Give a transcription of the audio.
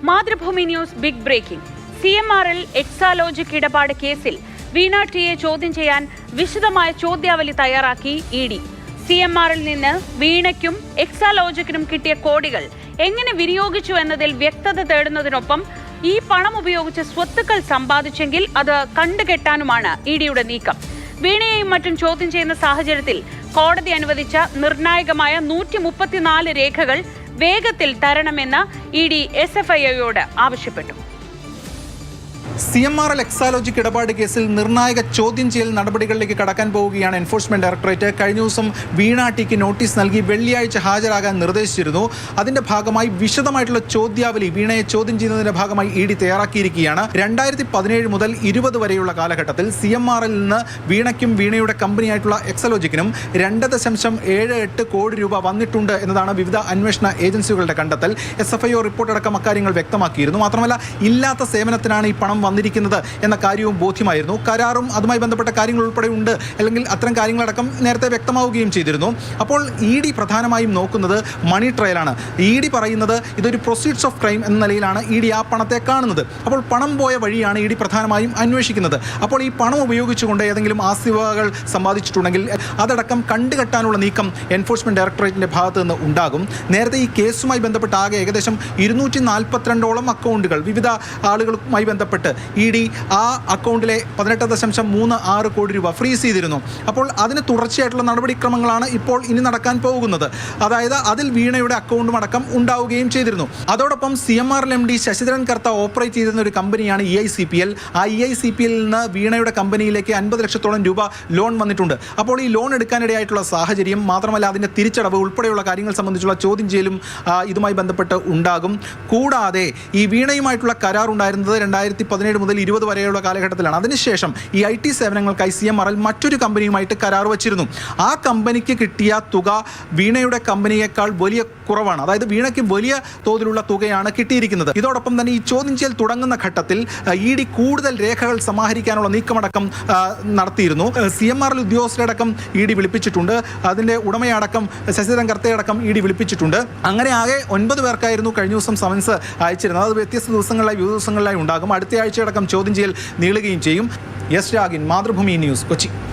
Mathrubhumi news big breaking. CMRL Exalogic ഇടപാട് കേസിൽ വീണ ടിയെ ചോദ്യം ചെയ്യാൻ വിശദമായ ചോദ്യാവലി തയ്യാറാക്കി ED. CMRL നിന്ന് വീണയ്ക്കും എക്സാലോജിക്കിനും കിട്ടിയ കോടികൾ എങ്ങനെ വിനിയോഗിച്ചു എന്നതിൽ വ്യക്തത തേടുന്നതിനൊപ്പം ഈ പണം ഉപയോഗിച്ച് സ്വത്തുക്കൾ സമ്പാദിച്ചെങ്കിൽ അത് കണ്ടുകെട്ടാനുമാണ് EDയുടെ നീക്കം. വീണയെയും മറ്റും ചോദ്യം ചെയ്യുന്ന സാഹചര്യത്തിൽ കോടതി അനുവദിച്ച നിർണായകമായ 134 രേഖകൾ വേഗത്തിൽ തരണമെന്ന് ED SFIയോട് ആവശ്യപ്പെട്ടു. CMRL എക്സാലോജിക് ഇടപാട് കേസിൽ നിർണായക ചോദ്യം ചെയ്യൽ നടപടികളിലേക്ക് കടക്കാൻ പോവുകയാണ് എൻഫോഴ്സ്മെന്റ് ഡയറക്ടറേറ്റ്. കഴിഞ്ഞ ദിവസം വീണ ടിക്ക് നോട്ടീസ് നൽകി വെള്ളിയാഴ്ച ഹാജരാകാൻ നിർദ്ദേശിച്ചിരുന്നു. അതിന്റെ ഭാഗമായി വിശദമായിട്ടുള്ള ചോദ്യാവലി വീണയെ ചോദ്യം ചെയ്യുന്നതിന്റെ ഭാഗമായി ED തയ്യാറാക്കിയിരിക്കുകയാണ്. 2017 മുതൽ 20 വരെയുള്ള കാലഘട്ടത്തിൽ CMRL നിന്ന് വീണയ്ക്കും വീണയുടെ കമ്പനിയായിട്ടുള്ള എക്സാലോജിക്കിനും 2.78 കോടി രൂപ വന്നിട്ടുണ്ട് എന്നതാണ് വിവിധ അന്വേഷണ ഏജൻസികളുടെ കണ്ടെത്തൽ. SFIO റിപ്പോർട്ടടക്കം അക്കാര്യങ്ങൾ വ്യക്തമാക്കിയിരുന്നു. മാത്രമല്ല, ഇല്ലാത്ത സേവനത്തിനാണ് ഈ പണം വന്നിരിക്കുന്നത് എന്ന കാര്യവും ബോധ്യമായിരുന്നു. കരാറും അതുമായി ബന്ധപ്പെട്ട കാര്യങ്ങൾ ഉൾപ്പെടെ ഉണ്ട്, അല്ലെങ്കിൽ അത്തരം കാര്യങ്ങളടക്കം നേരത്തെ വ്യക്തമാവുകയും ചെയ്തിരുന്നു. അപ്പോൾ ED പ്രധാനമായും നോക്കുന്നത് മണി ട്രയലാണ്. ED പറയുന്നത് ഇതൊരു പ്രൊസീഡ്സ് ഓഫ് ക്രൈം എന്ന നിലയിലാണ് ED ആ പണത്തെ കാണുന്നത്. അപ്പോൾ പണം പോയ വഴിയാണ് ED പ്രധാനമായും അന്വേഷിക്കുന്നത്. അപ്പോൾ ഈ പണം ഉപയോഗിച്ചുകൊണ്ട് ഏതെങ്കിലും ആസ്തിവകകൾ സമ്പാദിച്ചിട്ടുണ്ടെങ്കിൽ അതടക്കം കണ്ടുകെട്ടാനുള്ള നീക്കം എൻഫോഴ്സ്മെന്റ് ഡയറക്ടറേറ്റിന്റെ ഭാഗത്ത് നിന്ന് ഉണ്ടാകും. നേരത്തെ ഈ കേസുമായി ബന്ധപ്പെട്ട് ആകെ ഏകദേശം 242ഓളം അക്കൗണ്ടുകൾ വിവിധ ആളുകളുമായി ബന്ധപ്പെട്ട് ED ആ അക്കൗണ്ടിലെ 18.36 കോടി രൂപ ഫ്രീസ് ചെയ്തിരുന്നു. അപ്പോൾ അതിന് തുടർച്ചയായിട്ടുള്ള നടപടിക്രമങ്ങളാണ് ഇപ്പോൾ ഇനി നടക്കാൻ പോകുന്നത്. അതായത് അതിൽ വീണയുടെ അക്കൗണ്ടും അടക്കം ഉണ്ടാവുകയും ചെയ്തിരുന്നു. അതോടൊപ്പം CMRL MD ശശിധരൻ കർത്ത ഓപ്പറേറ്റ് ചെയ്തിരുന്ന ഒരു കമ്പനിയാണ് EICPL. ആ EICPL നിന്ന് വീണയുടെ കമ്പനിയിലേക്ക് 50 ലക്ഷത്തോളം രൂപ ലോൺ വന്നിട്ടുണ്ട്. അപ്പോൾ ഈ ലോൺ എടുക്കാനിടയായിട്ടുള്ള സാഹചര്യം, മാത്രമല്ല അതിൻ്റെ തിരിച്ചടവ് ഉൾപ്പെടെയുള്ള കാര്യങ്ങൾ സംബന്ധിച്ചുള്ള ചോദ്യം ചെയ്യലും ഇതുമായി ബന്ധപ്പെട്ട് ഉണ്ടാകും. കൂടാതെ ഈ വീണയുമായിട്ടുള്ള കരാർ ഉണ്ടായിരുന്നത് 2017 മുതൽ 20 വരെയുള്ള കാലഘട്ടത്തിലാണ്. അതിനുശേഷം ഈ IT സേവനങ്ങൾക്കായി CMRL മറ്റൊരു കമ്പനിയുമായിട്ട് കരാർ വച്ചിരുന്നു. ആ കമ്പനിക്ക് കിട്ടിയ തുക വീണയുടെ കമ്പനിയേക്കാൾ വലിയ കുറവാണ്. അതായത് വീണയ്ക്ക് വലിയ തോതിലുള്ള തുകയാണ് കിട്ടിയിരിക്കുന്നത്. ഇതോടൊപ്പം തന്നെ ഈ ചോദ്യം ചെയ്യൽ തുടങ്ങുന്ന ഘട്ടത്തിൽ ED കൂടുതൽ രേഖകൾ സമാഹരിക്കാനുള്ള നീക്കമടക്കം നടത്തിയിരുന്നു. CMRL ഉദ്യോഗസ്ഥരടക്കം ED വിളിപ്പിച്ചിട്ടുണ്ട്. അതിൻ്റെ ഉടമയടക്കം ശശിധരൻ കർത്തയടക്കം ED വിളിപ്പിച്ചിട്ടുണ്ട്. അങ്ങനെ ആകെ 9 പേർക്കായിരുന്നു കഴിഞ്ഞ ദിവസം സമൻസ് അയച്ചിരുന്നത്. അത് വ്യത്യസ്ത ദിവസങ്ങളിലായി വിവിധ ദിവസങ്ങളിലായി ഉണ്ടാകും. അടുത്ത ആഴ്ചയടക്കം ചോദ്യം ചെയ്യൽ നീളുകയും ചെയ്യും. യെസ് രാഗിൻ, മാതൃഭൂമി ന്യൂസ്, കൊച്ചി.